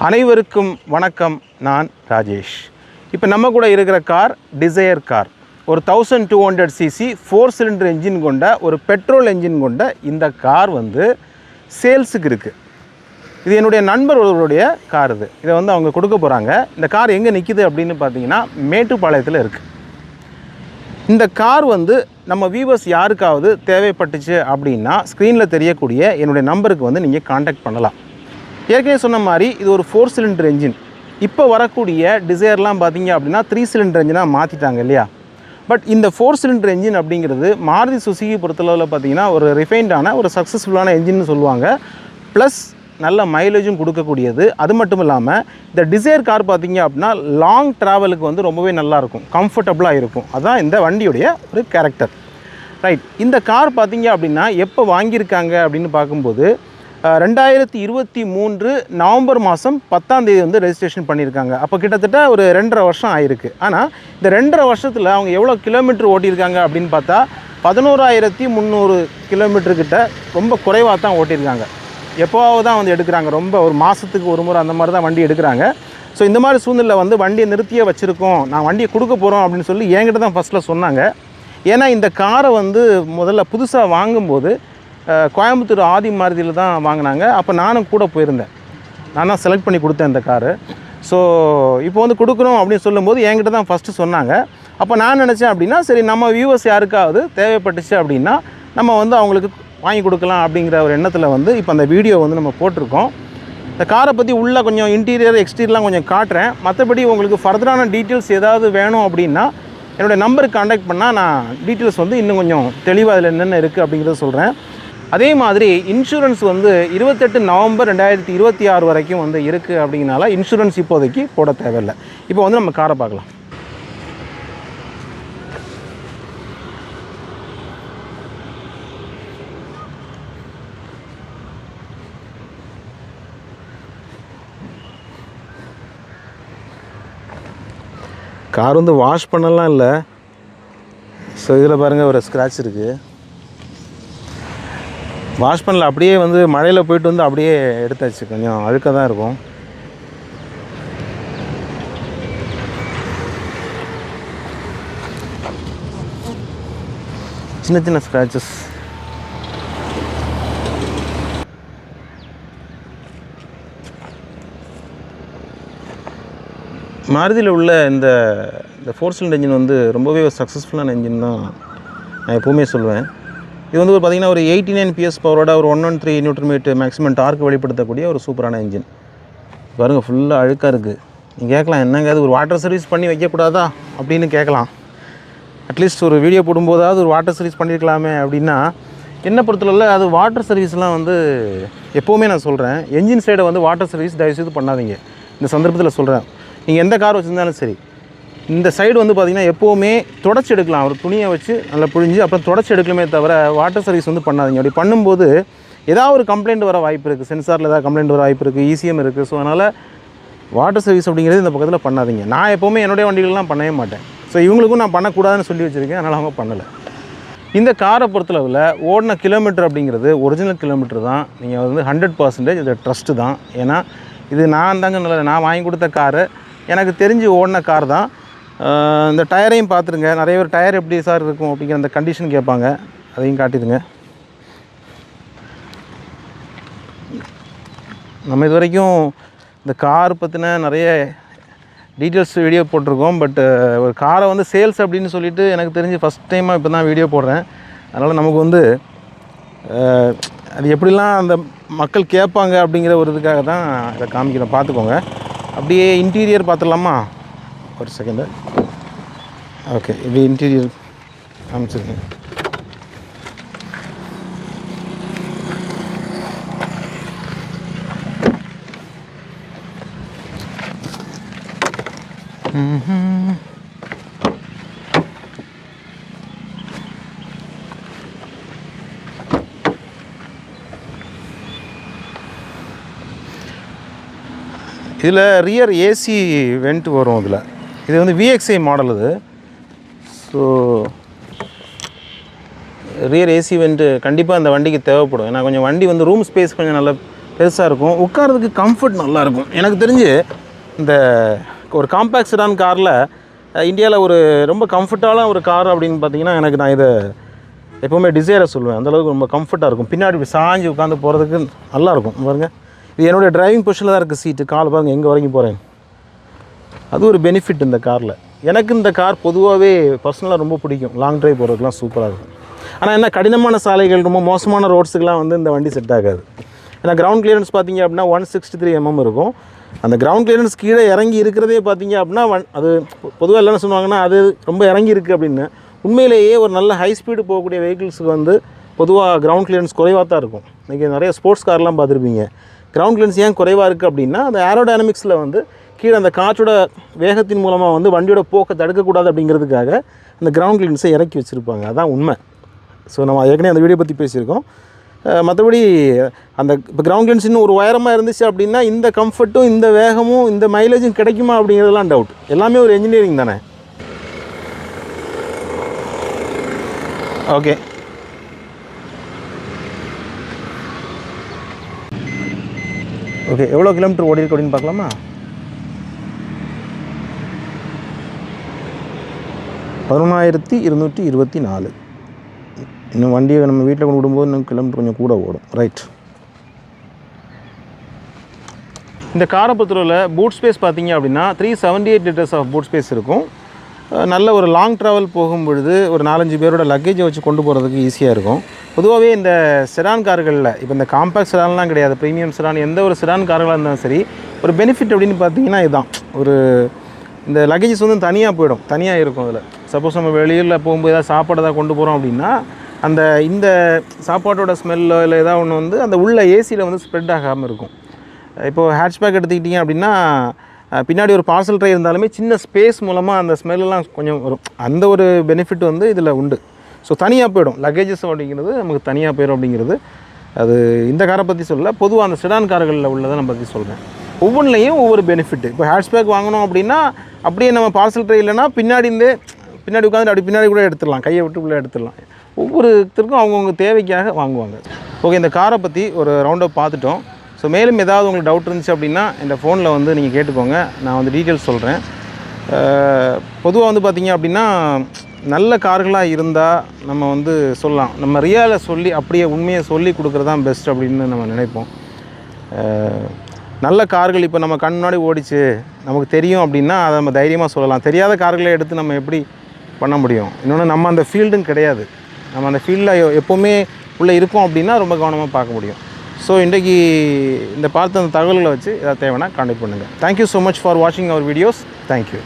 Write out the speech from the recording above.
அனைவருக்கும் வணக்கம். நான் ராஜேஷ். இப்போ நம்ம கூட இருக்கிற கார் டிசையர் கார். ஒரு 1200 cc 4 சிலிண்டர் என்ஜின் கொண்ட ஒரு பெட்ரோல் என்ஜின் கொண்ட இந்த கார் வந்து சேல்ஸுக்கு இருக்குது. இது என்னுடைய நண்பர்களுடைய கார். இதை வந்து அவங்க கொடுக்க போகிறாங்க. இந்த கார் எங்கே நிற்கிது அப்படின்னு பார்த்தீங்கன்னா மேட்டுப்பாளையத்தில் இருக்குது. இந்த கார் வந்து நம்ம வியூவர்ஸ் யாருக்காவது தேவைப்பட்டுச்சு அப்படின்னா ஸ்க்ரீனில் தெரியக்கூடிய என்னுடைய நம்பருக்கு வந்து நீங்கள் காண்டாக்ட் பண்ணலாம். ஏற்கனவே சொன்ன மாதிரி இது ஒரு 4 சிலிண்டர் என்ஜின். இப்போ வரக்கூடிய டிசையர்லாம் பார்த்தீங்க அப்படின்னா 3 சிலிண்டர் என்ஜினாக மாற்றிட்டாங்க இல்லையா. பட் இந்த 4 சிலிண்டர் என்ஜின் அப்படிங்கிறது மாருதி சுசுகி பொறுத்தளவில் பார்த்தீங்கன்னா ஒரு ரிஃபைண்டான ஒரு சக்ஸஸ்ஃபுல்லான என்ஜின்னு சொல்லுவாங்க. ப்ளஸ் நல்ல மைலேஜும் கொடுக்கக்கூடியது. அது மட்டும் இல்லாமல் இந்த டிசையர் கார் பார்த்தீங்க அப்படின்னா லாங் ட்ராவலுக்கு வந்து ரொம்பவே நல்லாயிருக்கும், கம்ஃபர்டபுளாக இருக்கும். அதுதான் இந்த வண்டியுடைய ஒரு கேரக்டர். ரைட். இந்த கார் பார்த்தீங்க அப்படின்னா எப்போ வாங்கியிருக்காங்க அப்படின்னு பார்க்கும்போது 2023 நவம்பர் மாதம் 10ஆம் தேதி வந்து ரெஜிஸ்ட்ரேஷன் பண்ணியிருக்காங்க. அப்போ கிட்டத்தட்ட ஒரு 2.5 வருஷம் ஆயிருக்கு. ஆனால் இந்த 2.5 வருஷத்தில் அவங்க எவ்வளோ கிலோமீட்டர் ஓட்டியிருக்காங்க அப்படின்னு பார்த்தா 11,300 கிலோமீட்டர்கிட்ட ரொம்ப குறைவாக தான் ஓட்டியிருக்காங்க. எப்போவாவது தான் வந்து எடுக்கிறாங்க, ரொம்ப ஒரு மாதத்துக்கு ஒரு முறை அந்த மாதிரி தான் வண்டி எடுக்கிறாங்க. ஸோ இந்த மாதிரி சூழ்நிலை வந்து வண்டியை நிறுத்தியே வச்சுருக்கோம், நான் வண்டியை கொடுக்க போகிறோம் அப்படின்னு சொல்லி என்கிட்ட தான் ஃபஸ்ட்டில் சொன்னாங்க. ஏன்னா இந்த காரை வந்து முதல்ல புதுசாக வாங்கும்போது கோயம்புத்தூர் ஆதி மாருதியில் தான் வாங்கினாங்க. அப்போ நானும் கூட போயிருந்தேன். நான் தான் செலக்ட் பண்ணி கொடுத்தேன் இந்த காரு. ஸோ இப்போ வந்து கொடுக்குறோம் அப்படின்னு சொல்லும்போது என்கிட்ட தான் ஃபஸ்ட்டு சொன்னாங்க. அப்போ நான் நினச்சேன் அப்படின்னா சரி நம்ம வியூவர்ஸ் யாருக்காவது தேவைப்பட்டுச்சு அப்படின்னா நம்ம வந்து அவங்களுக்கு வாங்கி கொடுக்கலாம் அப்படிங்கிற ஒரு எண்ணத்தில் வந்து இப்போ அந்த வீடியோ வந்து நம்ம போட்டிருக்கோம். இந்த காரை பற்றி உள்ளே கொஞ்சம் இன்டீரியர் எக்ஸ்டீரியர்லாம் கொஞ்சம் காட்டுறேன். மற்றபடி உங்களுக்கு ஃபர்தரான டீட்டெயில்ஸ் ஏதாவது வேணும் அப்படின்னா என்னுடைய நம்பருக்கு கான்டாக்ட் பண்ணால் நான் டீட்டெயில்ஸ் வந்து இன்னும் கொஞ்சம் தெளிவாக அதில் என்னென்ன இருக்குது அப்படிங்கிறத சொல்கிறேன். அதே மாதிரி இன்சூரன்ஸ் வந்து 28 நவம்பர் 2026 வரைக்கும் வந்து இருக்குது. அப்படிங்கிறனால இன்சூரன்ஸ் இப்போதைக்கு போட தேவையில்லை. இப்போ வந்து நம்ம காரை பார்க்கலாம். கார் வந்து வாஷ் பண்ணலாம் இல்லை. ஸோ இதில் பாருங்கள் ஒரு ஸ்க்ராட்ச் இருக்குது. வாஷ் பண்ணல, அப்படியே வந்து மழையில் போயிட்டு வந்து அப்படியே எடுத்தாச்சு. கொஞ்சம் அழுக்காக தான் இருக்கும். சின்ன சின்ன ஸ்க்ராச்சஸ். மாருதியில் உள்ள இந்த 4 சிலிண்டர் என்ஜின் வந்து ரொம்பவே ஒரு சக்ஸஸ்ஃபுல்லான என்ஜின் தான் நான் எப்போவுமே சொல்லுவேன். இது வந்து ஒரு பார்த்திங்கன்னா ஒரு 89 PS பவரோட ஒரு 113 Nm மேக்ஸிமம் டார்க் வெளிப்படுத்தக்கூடிய ஒரு சூப்பரான என்ஜின். பாருங்கள் ஃபுல்லாக அழுக்காக இருக்குது. நீங்கள் கேட்கலாம் என்னங்க அது ஒரு வாட்டர் சர்வீஸ் பண்ணி வைக்கக்கூடாதா அப்படின்னு கேட்கலாம். அட்லீஸ்ட் ஒரு வீடியோ போடும்போதாவது ஒரு வாட்டர் சர்வீஸ் பண்ணியிருக்கலாமே அப்படின்னா என்ன பொறுத்தவரை அது வாட்டர் சர்வீஸ்லாம் வந்து எப்போவுமே நான் சொல்கிறேன், என்ஜின் சைடை வந்து வாட்டர் சர்வீஸ் தயவுசெய்து பண்ணாதீங்க. இந்த சந்தர்ப்பத்தில் சொல்கிறேன், நீங்கள் எந்த கார் வச்சுருந்தாலும் சரி இந்த சைடு வந்து பார்த்திங்கன்னா எப்போவுமே தொடச்சி எடுக்கலாம். ஒரு துணியை வச்சு நல்லா புழிஞ்சு அப்புறம் தொடச்சி எடுக்கலுமே தவிர வாட்டர் சர்வீஸ் வந்து பண்ணாதீங்க. அப்படி பண்ணும்போது ஏதாவது ஒரு கம்ப்ளைண்ட் வர வாய்ப்பு இருக்குது. சென்சாரில் ஏதாவது கம்ப்ளைண்ட் வர வாய்ப்பு இருக்குது, ECM இருக்குது. ஸோ அதனால் வாட்டர் சர்வீஸ் அப்படிங்கிறது இந்த பக்கத்தில் பண்ணாதீங்க. நான் எப்போவுமே என்னுடைய வண்டிகளெலாம் பண்ணவே மாட்டேன். ஸோ இவங்களுக்கும் நான் பண்ணக்கூடாதுன்னு சொல்லி வச்சுருக்கேன். அதனால் அவங்க பண்ணலை. இந்த காரை பொறுத்தளவில் ஓடின கிலோமீட்டர் அப்படிங்கிறது ஒரிஜினல் கிலோமீட்டர் தான். நீங்கள் வந்து 100% இது ட்ரஸ்ட்டு தான். ஏன்னா இது நான் தாங்க நல்ல நான் வாங்கி கொடுத்த காரு, எனக்கு தெரிஞ்சு ஓடின கார் தான். இந்த டயரையும் பார்த்துருங்க. நிறைய பேர் டயர் எப்படி சார் இருக்கும் அப்படிங்கிற அந்த கண்டிஷன் கேட்பாங்க, அதையும் காட்டிடுங்க. நம்ம இது வரைக்கும் இந்த கார் பற்றின நிறைய டீட்டெயில்ஸ் வீடியோ போட்டிருக்கோம். பட் ஒரு காரை வந்து சேல்ஸ் அப்படின்னு சொல்லிவிட்டு எனக்கு தெரிஞ்சு ஃபஸ்ட் டைமாக இப்போ தான் வீடியோ போடுறேன். அதனால் நமக்கு வந்து அது எப்படிலாம் அந்த மக்கள் கேட்பாங்க அப்படிங்கிற ஒரு இதுக்காக தான் இதை காமிக்கிறேன். பார்த்துக்கோங்க. அப்படியே இன்டீரியர் பார்த்துடலாமா? ஒரு செகண்டு. ஓகே, இப்படி இன்டீரியர் காமிச்சிருக்கேன். இதில் ரியர் ஏசி வெண்ட் வரும். இது வந்து VXI மாடல். இது ஸோ ரியர் ஏசி வெண்ட்டு கண்டிப்பாக அந்த வண்டிக்கு தேவைப்படும். ஏன்னா கொஞ்சம் வண்டி வந்து ரூம் ஸ்பேஸ் கொஞ்சம் நல்லா பெருசாக இருக்கும், உட்காரதுக்கு கம்ஃபர்ட் நல்லாயிருக்கும். எனக்கு தெரிஞ்சு இந்த ஒரு காம்பேக்ட் செடான் காரில் இந்தியாவில் ஒரு ரொம்ப கம்ஃபர்ட்டான ஒரு கார் அப்படின்னு பார்த்தீங்கன்னா எனக்கு நான் இதை எப்போவுமே டிசைரை சொல்லுவேன். அந்தளவுக்கு ரொம்ப கம்ஃபர்ட்டாக இருக்கும். பின்னாடி இப்படி சாஞ்சு உட்காந்து போகிறதுக்கு நல்லாயிருக்கும். பாருங்கள், இது என்னுடைய டிரைவிங் பொசிஷனில் தான் இருக்குது சீட்டு. கால் பாருங்கள் எங்கே வரைக்கும் போகிறேன். அது ஒரு பெனிஃபிட் இந்த காரில். எனக்கு இந்த கார் பொதுவாகவே பர்சனலாக ரொம்ப பிடிக்கும். லாங் ட்ரைவ் போகிறதுக்குலாம் சூப்பராக இருக்கும். ஆனால் என்ன கடினமான சாலைகள், ரொம்ப மோசமான ரோட்ஸுக்கெலாம் வந்து இந்த வண்டி செட் ஆகாது. ஏன்னா கிரவுண்ட் கிளியரன்ஸ் பார்த்தீங்க அப்படின்னா 163 mm இருக்கும். அந்த கிரவுண்ட் கிளியரன்ஸ் கீழே இறங்கி இருக்கிறதே பார்த்தீங்க அப்படின்னா அது பொதுவாக எல்லாரும் சொல்லுவாங்கன்னா அது ரொம்ப இறங்கி இருக்குது அப்படின்னு. உண்மையிலேயே ஒரு நல்ல ஹை ஸ்பீடு போகக்கூடிய வெஹிக்கிள்ஸுக்கு வந்து பொதுவாக கிரவுண்ட் கிளியரன்ஸ் குறைவாக தான் இருக்கும். இன்றைக்கி நிறைய ஸ்போர்ட்ஸ் கார்லாம் பார்த்துருப்பீங்க. கிரவுண்ட் கிளியரன்ஸ் ஏன் குறைவாக இருக்குது அப்படின்னா அந்த ஏரோடைனமிக்ஸில் வந்து கீழே அந்த காற்றோட வேகத்தின் மூலமாக வந்து வண்டியோட போக்கை தடுக்கக்கூடாது அப்படிங்கிறதுக்காக அந்த கிரவுண்ட் கிளியரன்ஸை இறக்கி வச்சுருப்பாங்க. அதான் உண்மை. ஸோ நம்ம ஏற்கனவே அந்த வீடியோ பற்றி பேசியிருக்கோம். மற்றபடி அந்த இப்போ கிரவுண்ட் கிளியரன்ஸ் இன்னும் ஒரு உயரமாக இருந்துச்சு அப்படின்னா இந்த கம்ஃபர்ட்டும் இந்த வேகமும் இந்த மைலேஜும் கிடைக்குமா அப்படிங்கிறதுலாம் டவுட். எல்லாமே ஒரு என்ஜினியரிங் தானே. ஓகே, ஓகே, எவ்வளோ கிலோமீட்டர் ஓடி இருக்கு அப்படின்னு பார்க்கலாமா? 11,224. இன்னும் வண்டியை நம்ம வீட்டில் கொண்டு விடும்போது இன்னும் கிலோமீட்டர் கொஞ்சம் கூட ஓடும். ரைட். இந்த காரை பொறுத்தவரையில் பூட் ஸ்பேஸ் பார்த்தீங்க அப்படின்னா 378 liters ஆஃப் பூட் ஸ்பேஸ் இருக்கும். நல்ல ஒரு லாங் ட்ராவல் போகும்பொழுது ஒரு 4-5 பேரோட லக்கேஜை வச்சு கொண்டு போகிறதுக்கு ஈஸியாக இருக்கும். பொதுவாகவே இந்த செடான் கார்களில் இப்போ இந்த காம்பேக்ட் செடான்லாம் கிடையாது, ப்ரீமியம் செடான் எந்த ஒரு செடான் கார்களாக இருந்தாலும் சரி ஒரு பெனிஃபிட் அப்படின்னு பார்த்தீங்கன்னா இதுதான். ஒரு இந்த லக்கேஜஸ் வந்து தனியாக போயிடும், தனியாக இருக்கும். அதில் சப்போஸ் நம்ம வெளியில் போகும்போது ஏதாவது சாப்பாடு தான் கொண்டு போகிறோம் அப்படின்னா இந்த சாப்பாட்டோட ஸ்மெல்லோ இல்லை ஏதாவது ஒன்று வந்து அந்த உள்ள ஏசியில் வந்து ஸ்ப்ரெட் ஆகாமல் இருக்கும். இப்போது ஹேட்ச்பேக் எடுத்துக்கிட்டிங்க அப்படின்னா பின்னாடி ஒரு பார்சல் ட்ரை இருந்தாலுமே சின்ன ஸ்பேஸ் மூலமாக அந்த ஸ்மெல்லாம் கொஞ்சம் வரும். அந்த ஒரு பெனிஃபிட் வந்து இதில் உண்டு. ஸோ தனியாக போயிடும் லக்கேஜஸ் அப்படிங்கிறது, நமக்கு தனியாக போயிடும் அப்படிங்கிறது. அது இந்த காரை பற்றி சொல்லலை, பொதுவாக அந்த செடான் கார்களில் உள்ளதை நான் பற்றி சொல்கிறேன். ஒவ்வொன்றிலையும் ஒவ்வொரு பெனிஃபிட்டு. இப்போ ஹேட்ச்பேக் வாங்கணும் அப்படின்னா அப்படியே நம்ம பார்சல் ட்ரை இல்லைன்னா பின்னாடி உட்காந்து அப்படி பின்னாடி கூட எடுத்துடலாம், கையை விட்டு உள்ளே எடுத்துடலாம். ஒவ்வொருத்தருக்கும் அவங்கவுங்க தேவைக்காக வாங்குவாங்க. ஓகே, இந்த காரை பற்றி ஒரு ரவுண்டப் பார்த்துட்டோம். ஸோ மேலும் ஏதாவது உங்களுக்கு டவுட் இருந்துச்சு அப்படின்னா இந்த ஃபோனில் வந்து நீங்கள் கேட்டுக்கோங்க, நான் வந்து டீட்டெயில்ஸ் சொல்கிறேன். பொதுவாக வந்து பார்த்திங்க அப்படின்னா நல்ல கார்களாக இருந்தால் நம்ம வந்து சொல்லலாம், நம்ம ரியாலை சொல்லி அப்படியே உண்மையை சொல்லி கொடுக்குறது தான் பெஸ்ட் அப்படின்னு நம்ம நினைப்போம். நல்ல கார்கள் இப்போ நம்ம கண் முன்னாடி ஓடிச்சு நமக்கு தெரியும் அப்படின்னா அதை நம்ம தைரியமாக சொல்லலாம். தெரியாத கார்களை எடுத்து நம்ம எப்படி பண்ண முடியும்? இன்னொன்று நம்ம அந்த ஃபீல்டும் கிடையாது. நம்ம அந்த ஃபீல்டில் எப்போவுமே உள்ளே இருக்கோம் அப்படின்னா ரொம்ப கவனமாக பார்க்க முடியும். ஸோ இன்றைக்கி இந்த பார்த்த அந்த தகவல்களை வச்சு ஏதாவது தேவைன்னா கான்டெக்ட் பண்ணுங்கள். தேங்க்யூ ஸோ மச் ஃபார் வாட்சிங் அவர் வீடியோஸ். தேங்க்யூ.